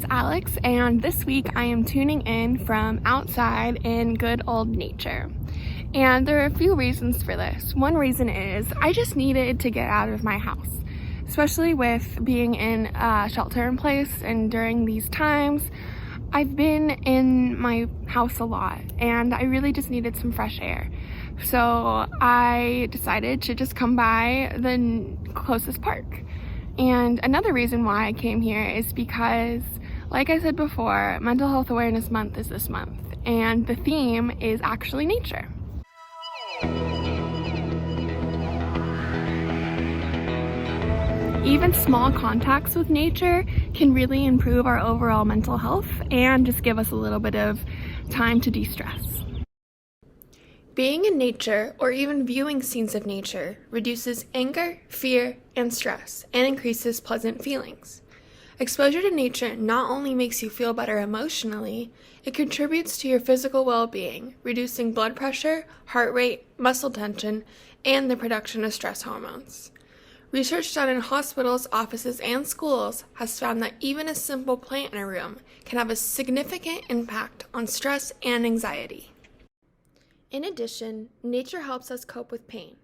it's Alex, and this week I am tuning in from outside in good old nature. And there are a few reasons for this. One reason is I just needed to get out of my house, especially with being in a shelter-in-place, and during these times I've been in my house a lot and I really just needed some fresh air. So I decided to just come by the closest park. And another reason why I came here is because, like I said before, Mental Health Awareness Month is this month, and the theme is actually nature. Even small contacts with nature can really improve our overall mental health and just give us a little bit of time to de-stress. Being in nature, or even viewing scenes of nature, reduces anger, fear, and stress, and increases pleasant feelings. Exposure to nature not only makes you feel better emotionally, it contributes to your physical well-being, reducing blood pressure, heart rate, muscle tension, and the production of stress hormones. Research done in hospitals, offices, and schools has found that even a simple plant in a room can have a significant impact on stress and anxiety. In addition, nature helps us cope with pain.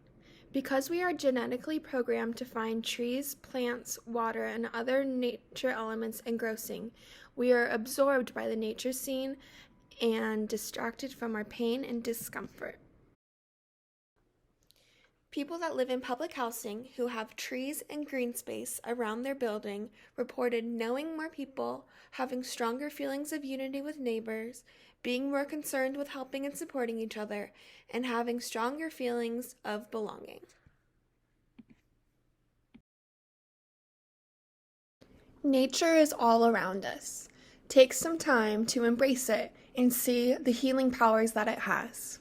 Because we are genetically programmed to find trees, plants, water, and other nature elements engrossing, we are absorbed by the nature scene and distracted from our pain and discomfort. People that live in public housing who have trees and green space around their building reported knowing more people, having stronger feelings of unity with neighbors, being more concerned with helping and supporting each other, and having stronger feelings of belonging. Nature is all around us. Take some time to embrace it and see the healing powers that it has.